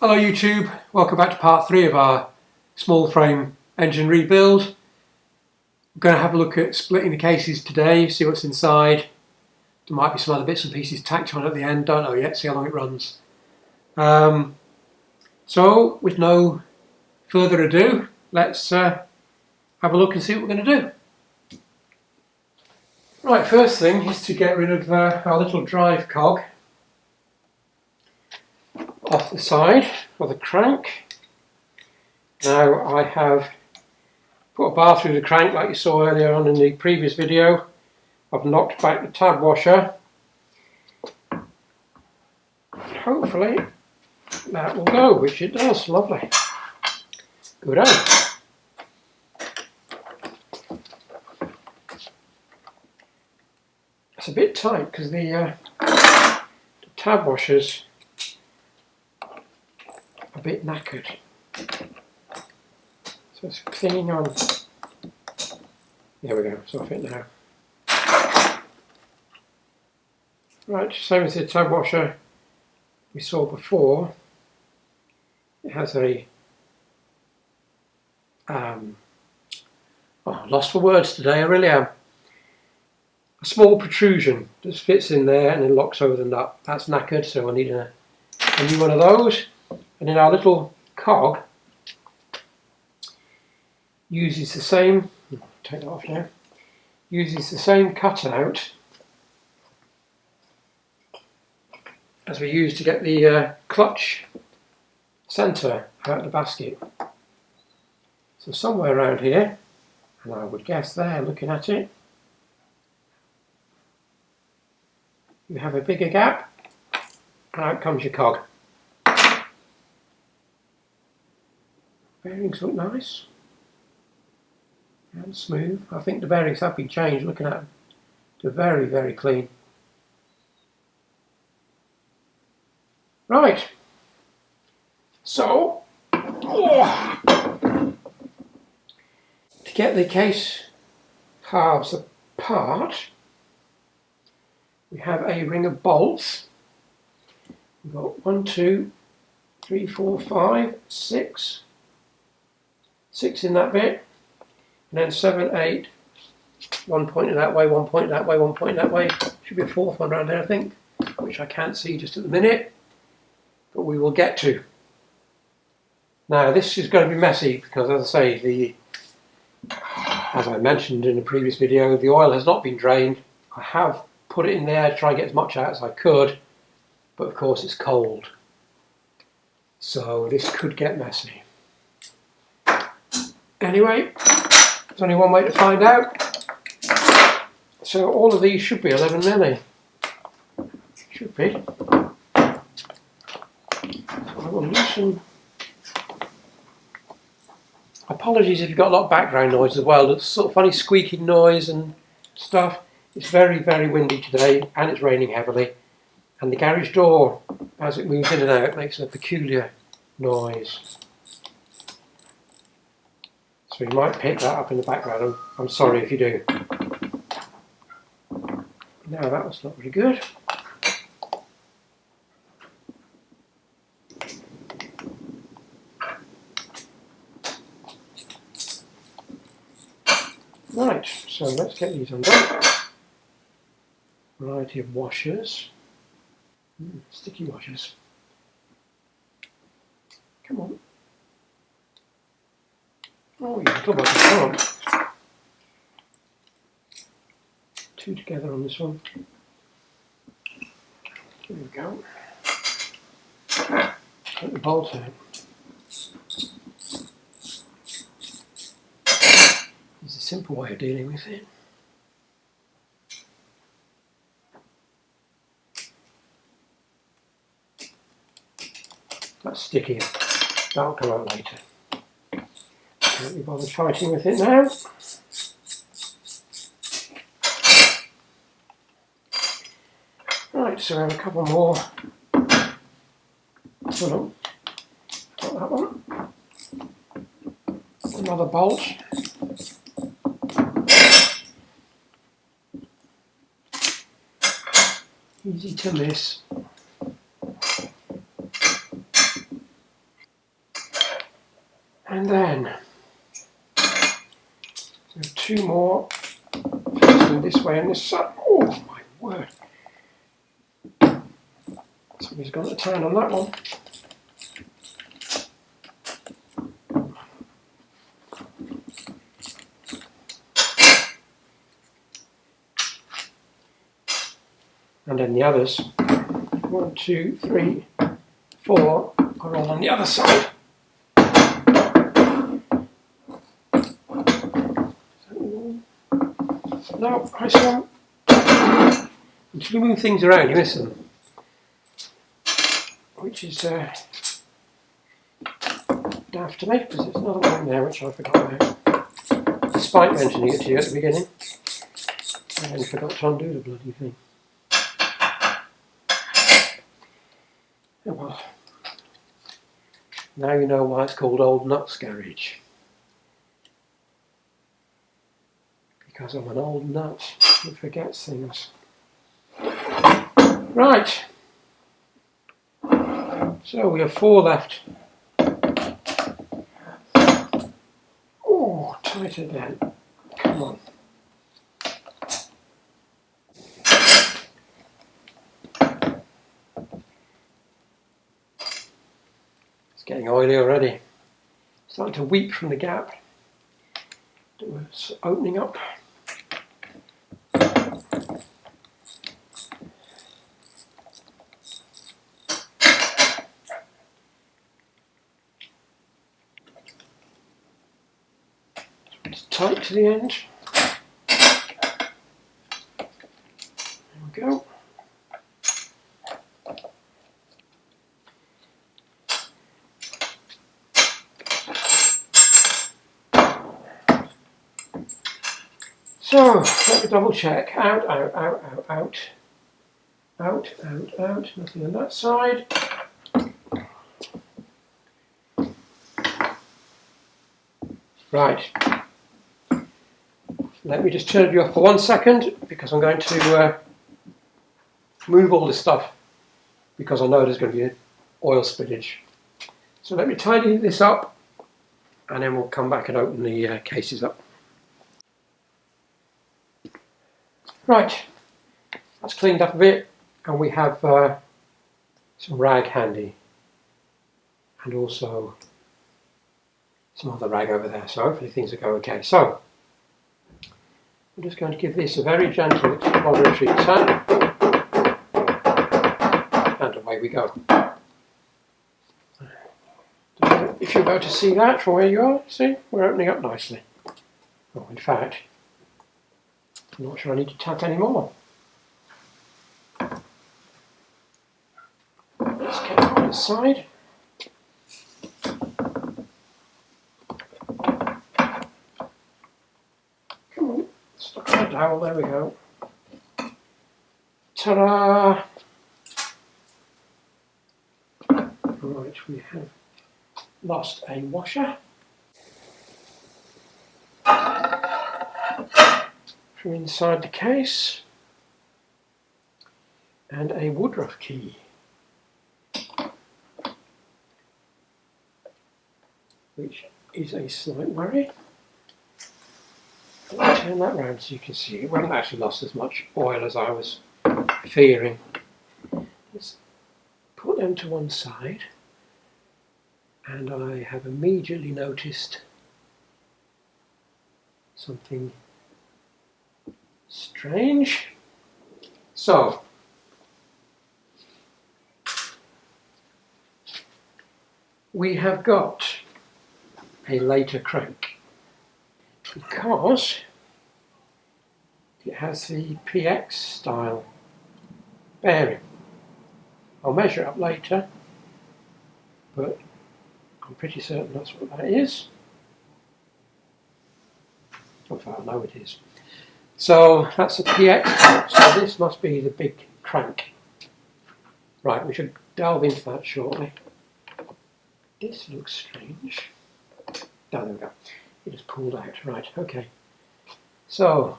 Hello YouTube, welcome back to part 3 of our small frame engine rebuild. We're going to have a look at splitting the cases today, see what's inside. There might be some other bits and pieces tacked on at the end, don't know yet, see how long it runs. So with no further ado, let's have a look and see what we're going to do. Right, first thing is to get rid of our little drive cog off the side for the crank. Now I have put a bar through the crank like you saw earlier on in the previous video. I've knocked back the tab washer. Hopefully that will go, which it does. Lovely. Good on. It's a bit tight because the tab washer's a bit knackered. So it's clinging on. There we go, it's off it now. Right, same as the tab washer we saw before. It has a lost for words today, I really am. A small protrusion that fits in there and then locks over the nut. That's knackered, so I need a new one of those. And then our little cog uses the same, take that off now, uses the same cutout as we used to get the clutch centre out of the basket. So somewhere around here, and I would guess there looking at it, you have a bigger gap and out comes your cog. Bearings look nice and smooth. I think the bearings have been changed, looking at them. They're very, very clean. Right, so to get the case halves apart, we have a ring of bolts. We've got 1, 2, 3, 4, 5, 6 in that bit, and then 7, 8, one pointing that way, one pointing that way, one pointing that way. Should be a fourth one around there, I think, which I can't see just at the minute, but we will get to. Now this is going to be messy because, as I say, as I mentioned in the previous video, the oil has not been drained. I have put it in there to try and get as much out as I could, but of course it's cold, so this could get messy. Anyway, there's only one way to find out. So all of these should be 11mm. Should be. So I will loosen. Apologies if you've got a lot of background noise as well. It's sort of funny squeaking noise and stuff. It's very, very windy today and it's raining heavily. And the garage door, as it moves in and out, makes a peculiar noise. So you might pick that up in the background. I'm sorry if you do. Now that was not very good. Right, so let's get these undone. Variety of washers. Sticky washers. Come on. Oh, you little bugger, come on. 2 together on this one. Here we go. Take the bolt out. There's a simple way of dealing with it. That's sticky. That'll come out later. Can't be bothered fighting with it now. Right, so I have a couple more. Hold on. Got that one. Another bolt. Easy to miss. And then there's two more facing this way and this side. Oh my word! Somebody's gone to town on that one. And then the others, 1, 2, 3, 4, are all on the other side. No, I saw. Until you move things around, you miss them. Which is daft to me, because there's another one there which I forgot about. Despite mentioning it to you at the beginning, I then forgot to undo the bloody thing. Oh well. Now you know why it's called Old Nuts Garage. Because I'm an old nut who forgets things. Right. So we have 4 left. Oh, tight again. Come on. It's getting oily already. Starting to weep from the gap. It's opening up. It's tight to the end. There we go. So, let me double check. Out, out, out, out, out. Out, out, out. Nothing on that side. Right. Let me just turn you off for 1 second because I'm going to move all this stuff because I know there's going to be oil spillage. So let me tidy this up and then we'll come back and open the cases up. Right, that's cleaned up a bit and we have some rag handy and also some other rag over there, so hopefully things will go okay. So, I'm just going to give this a very gentle exploratory tap and away we go. If you're about to see that from where you are, see, we're opening up nicely. Oh, in fact, I'm not sure I need to tap any more. Let's get it on this side. Come on, stuck on the dowel, there we go. Ta-da! Right, we have lost a washer. From inside the case. And a woodruff key. Which is a slight worry. I'll turn that round so you can see it. We haven't actually lost as much oil as I was fearing. Let's put them to one side. And I have immediately noticed something strange. So, we have got a later crank because it has the PX style bearing. I'll measure it up later, but I'm pretty certain that's what that is. In fact, I know it is. So that's a PX, so this must be the big crank. Right, we should delve into that shortly. This looks strange. Oh, there we go. It just pulled out. Right, okay. So,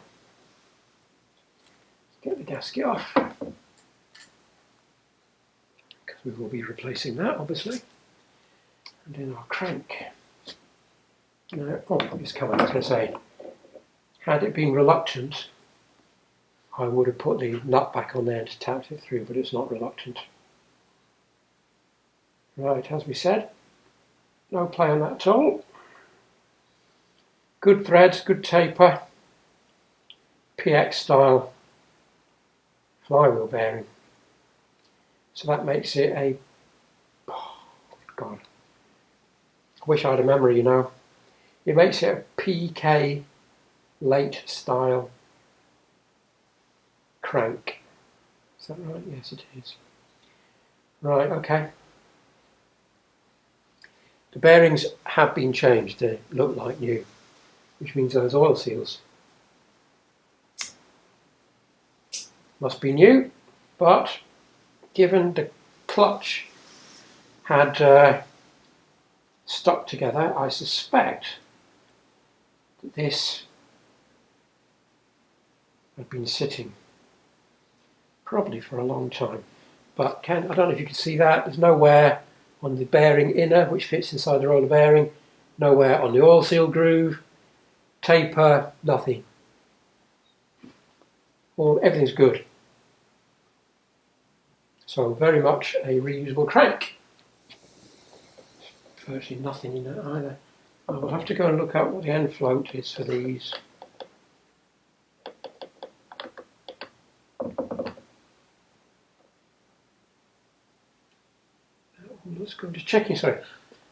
get the gasket off. Because we will be replacing that, obviously. And then our crank. No, oh, it's coming. I was going to say, had it been reluctant, I would have put the nut back on there to tap it through, but it's not reluctant. Right, as we said, no play on that at all. Good threads, good taper, PX style flywheel bearing. So that makes it a, oh God, I wish I had a memory, you know. It makes it a PK late style crank. Is that right? Yes, it is. Right, okay. The bearings have been changed, they look like new, which means those oil seals must be new, but given the clutch had stuck together, I suspect that this had been sitting probably for a long time. But I don't know if you can see that, there's nowhere on the bearing inner, which fits inside the roller bearing, nowhere on the oil seal groove, taper, nothing. Well, everything's good. So very much a reusable crank. Virtually nothing in it either. I will have to go and look up what the end float is for these. Let's go to checking, sorry.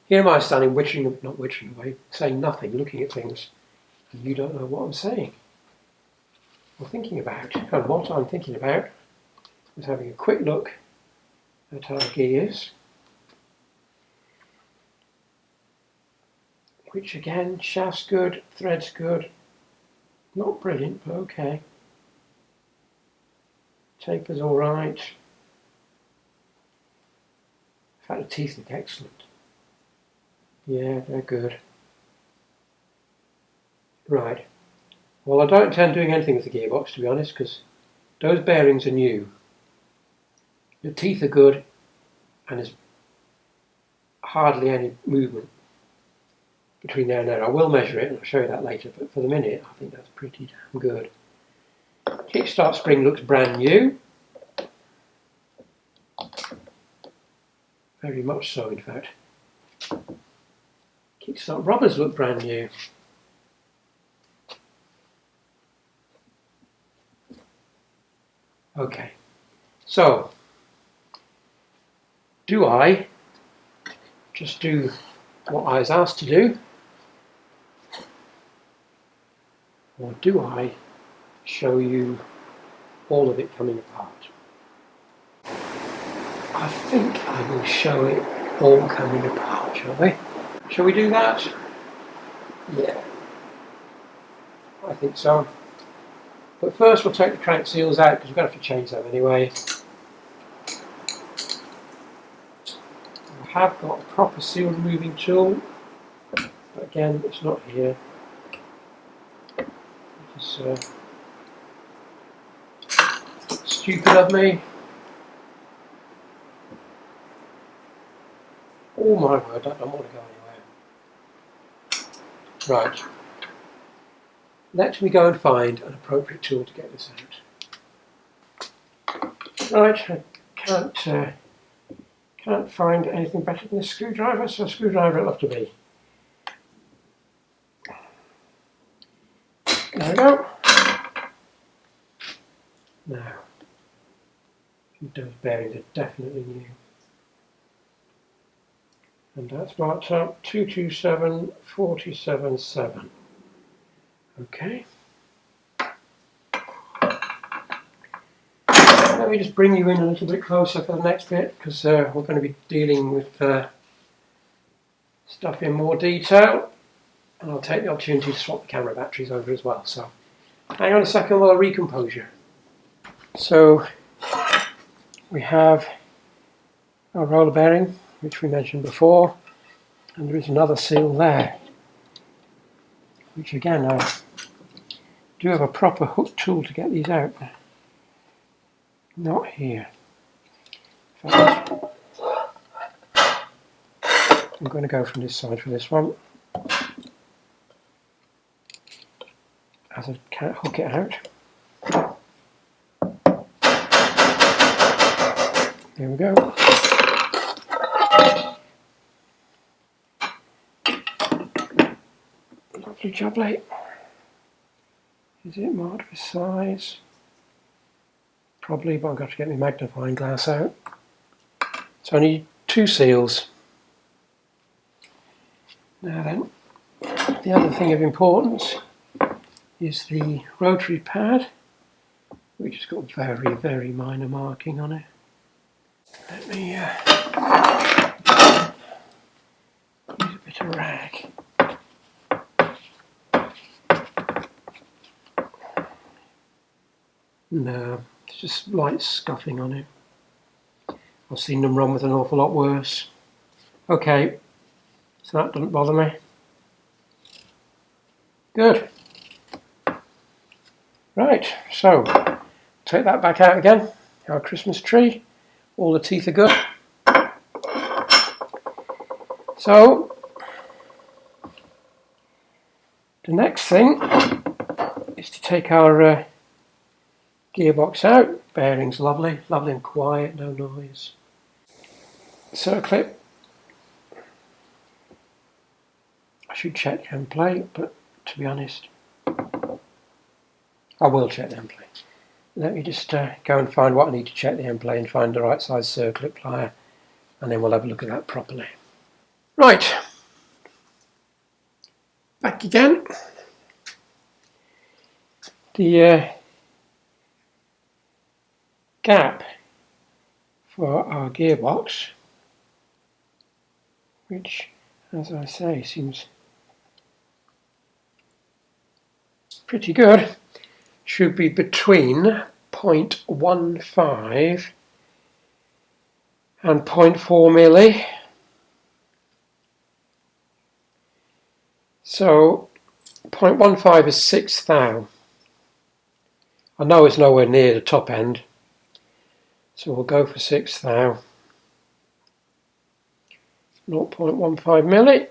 Here am I standing not wittering away, saying nothing, looking at things, and you don't know what I'm saying or thinking about. And what I'm thinking about is having a quick look at our gears, which again, shaft's good, thread's good, not brilliant, but okay. Taper's alright. In fact, the teeth look excellent. Yeah, they're good. Right. Well, I don't intend doing anything with the gearbox, to be honest, because those bearings are new. The teeth are good, and there's hardly any movement between there and there. I will measure it, and I'll show you that later, but for the minute, I think that's pretty damn good. Kickstart spring looks brand new. Very much so, in fact. Kickstart rubbers look brand new. Okay, so do I just do what I was asked to do, or do I show you all of it coming apart? I think I will show it all coming apart, shall we? Shall we do that? Yeah, I think so. But first we'll take the crank seals out because we're going to have to change them anyway. I have got a proper seal removing tool, but again it's not here. It's stupid of me. Oh my word, that don't want to go anywhere. Right. Let me go and find an appropriate tool to get this out. Right, I can't find anything better than a screwdriver, so a screwdriver it'll have to be. There we go. Now, those bearings are definitely new. And that's marked up 227477. Okay. Let me just bring you in a little bit closer for the next bit, because we're going to be dealing with stuff in more detail, and I'll take the opportunity to swap the camera batteries over as well. So hang on a second while I recompose you. So we have our roller bearing, which we mentioned before, and there is another seal there, which again I do have a proper hook tool to get these out, but not here. In fact, I'm going to go from this side for this one. as I can't hook it out. There we go. Lovely jubbly. Is it marked for size? Probably, but I've got to get my magnifying glass out. So I need 2 seals. Now then, the other thing of importance is the rotary pad, which has got very, very minor marking on it. Let me use a bit of rag. No, it's just light scuffing on it. I've seen them run with an awful lot worse. Okay, so that doesn't bother me. Good. Right, so take that back out again. Our Christmas tree. All the teeth are good. So the next thing is to take our gearbox out. Bearings lovely, lovely and quiet, no noise. Circlip. I should check the end plate, but to be honest, I will check the end plate. Let me just go and find what I need to check the end plate and find the right size circlip plier, and then we'll have a look at that properly. Right, back again. The gap for our gearbox, which, as I say, seems pretty good, should be between 0.15 and 0.4 milli. So 0.15 is 6 thou. I know it's nowhere near the top end, so we'll go for 6 thou. 0.15 milli.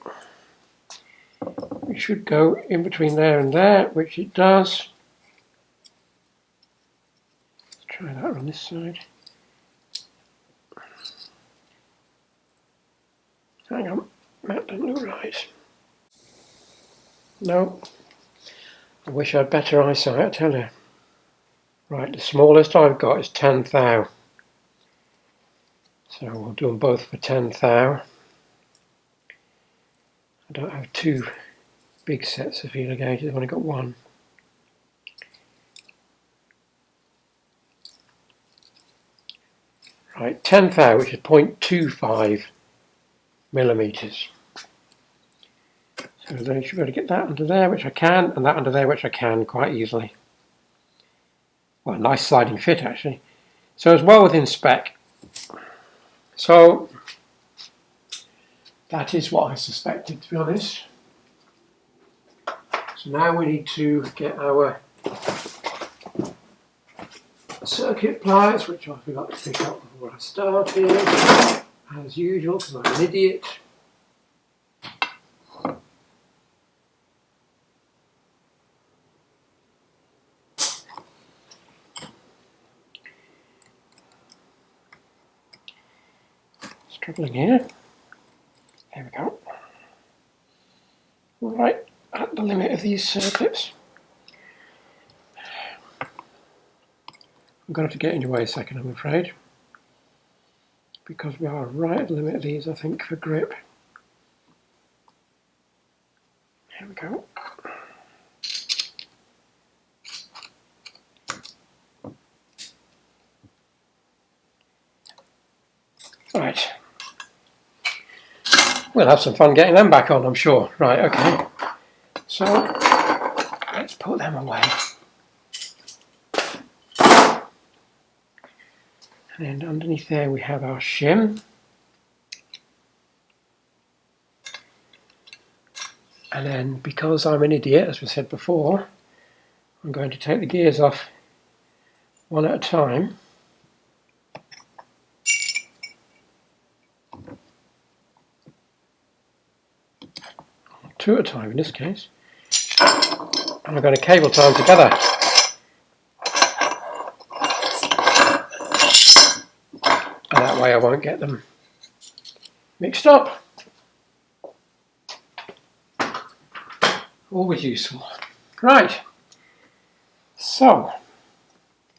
It should go in between there and there, which it does. Let's try that on this side. Hang on, that doesn't look right. No, I wish I had better eyesight, I tell you. Right, the smallest I've got is 10 thou. So we'll do them both for 10 thou. I don't have 2 big sets of feeler gauges, I've only got 1. Right, 10 thou, which is 0.25 millimeters. So then you should be able to get that under there, which I can, and that under there, which I can quite easily. Well, a nice sliding fit actually. So it's well within spec. So that is what I suspected, to be honest. So now we need to get our circuit pliers, which I forgot to pick up before I started, as usual, because I'm an idiot. Struggling here. There we go. Right at the limit of these circuits. I'm going to have to get in your way a second, I'm afraid, because we are right at the limit of these, I think, for grip. There we go. Right. We'll have some fun getting them back on, I'm sure. Right, okay. So, let's put them away. And underneath there we have our shim. And then, because I'm an idiot, as we said before, I'm going to take the gears off one at a time. Two at a time in this case. and I'm going to cable tie them together. And that way I won't get them mixed up. Always useful. Right, so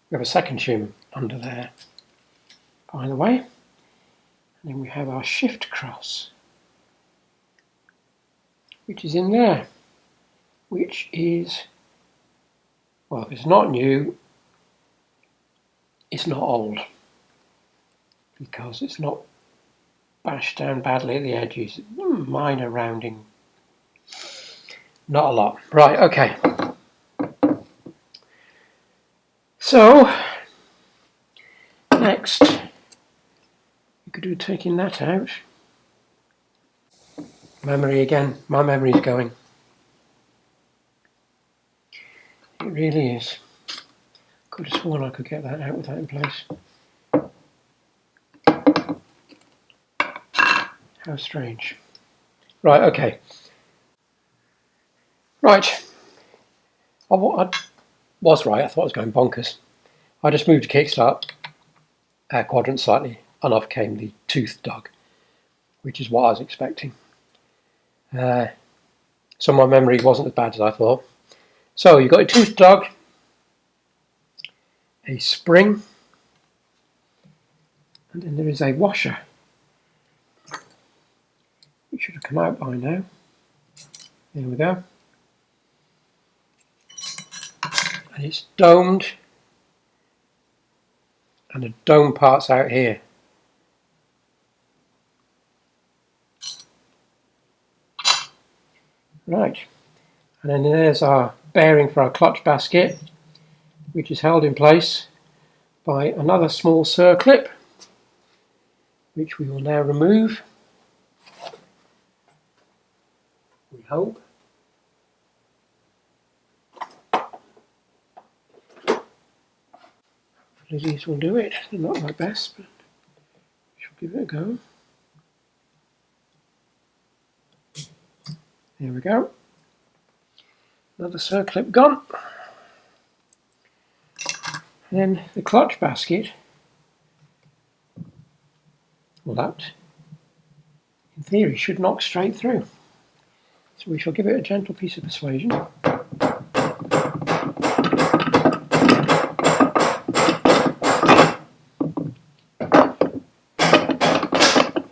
we have a second tune under there, by the way. And then we have our shift cross, which is in there, which is, well, if it's not new, it's not old, because it's not bashed down badly at the edges. Minor rounding, not a lot. Right, okay. So, next, you could do taking that out. Memory again, my memory's going. It really is. Could have sworn I could get that out with that in place. How strange. Right, okay. Right. I was right, I thought I was going bonkers. I just moved the kickstart quadrant slightly, and off came the toothed dog, which is what I was expecting. So my memory wasn't as bad as I thought. So you've got a toothed dog, a spring, and then there is a washer. It should have come out by now. There we go. And it's domed, and the dome part's out here. Right, and then there's our bearing for our clutch basket, which is held in place by another small circlip, which we will now remove, we hope. Hopefully these will do it. They're not my best, but we shall give it a go. There we go. Another circlip gone. And then the clutch basket, well, that in theory should knock straight through. So we shall give it a gentle piece of persuasion.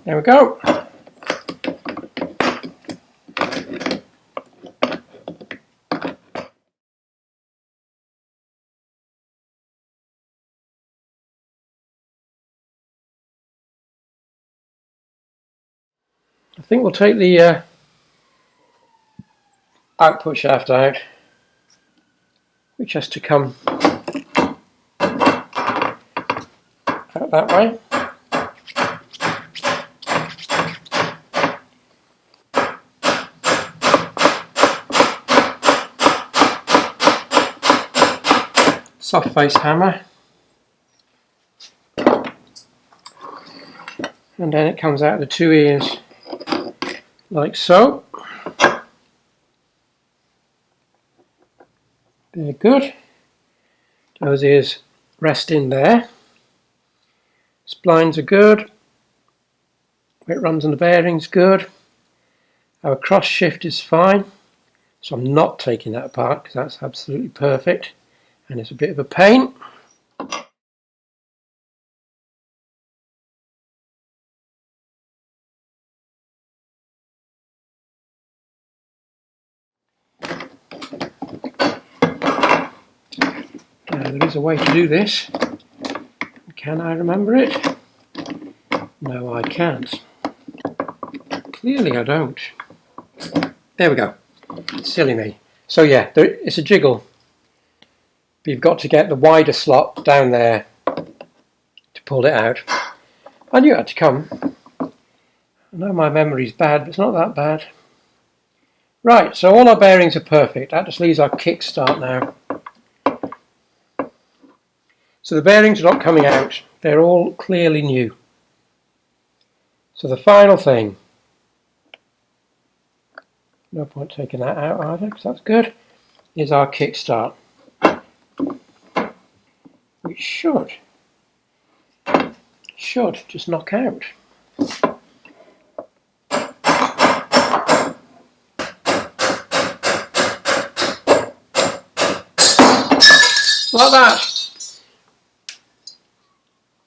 There we go. I think we'll take the output shaft out, which has to come out that way. Soft face hammer, and then it comes out of the two ears like so. They're good. Those ears rest in there. Splines are good. Where it runs on the bearings, good. Our cross shift is fine, so I'm not taking that apart because that's absolutely perfect, and it's a bit of a pain. There is a way to do this. Can I remember it? No, I can't. Clearly I don't. There we go. Silly me. So yeah, it's a jiggle. But you've got to get the wider slot down there to pull it out. I knew it had to come. I know my memory's bad, but it's not that bad. Right, so all our bearings are perfect. That just leaves our kickstart now. So the bearings are not coming out. They're all clearly new. So the final thing, no point taking that out either, because that's good. is our kickstart, which should just knock out. Like that,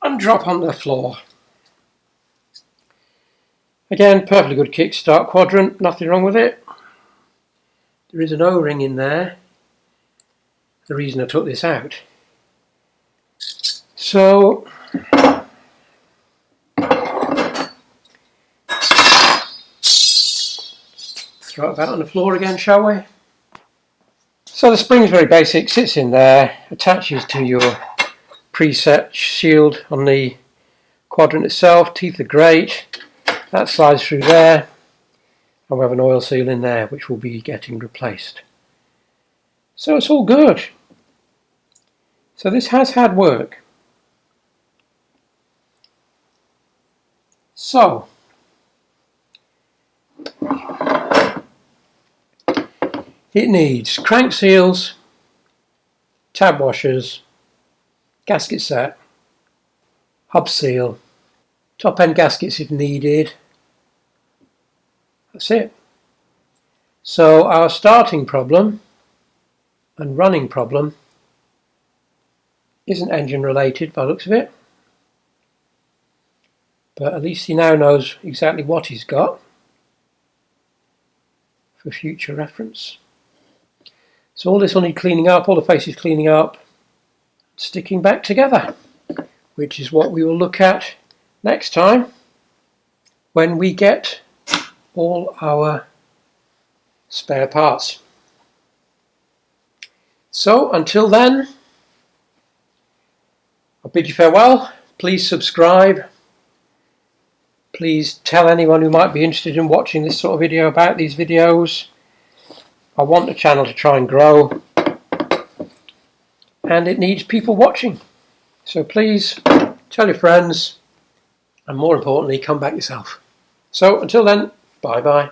and drop on the floor. Again, perfectly good kickstart quadrant, nothing wrong with it. There is an O-ring in there, the reason I took this out. So, throw it about on the floor again, shall we? So the spring's very basic, sits in there, attaches to your preset shield on the quadrant itself. Teeth are great, that slides through there, and we have an oil seal in there which will be getting replaced. So it's all good. So this has had work. So it needs crank seals, tab washers, gasket set, hub seal, top end gaskets if needed. That's it. So our starting problem and running problem isn't engine related by the looks of it, but at least he now knows exactly what he's got for future reference. So all this will need cleaning up, all the faces cleaning up, sticking back together, which is what we will look at next time when we get all our spare parts. So until then, I'll bid you farewell. Please subscribe. Please tell anyone who might be interested in watching this sort of video about these videos. I want the channel to try and grow, and it needs people watching. So please tell your friends, and more importantly, come back yourself. So until then, bye bye.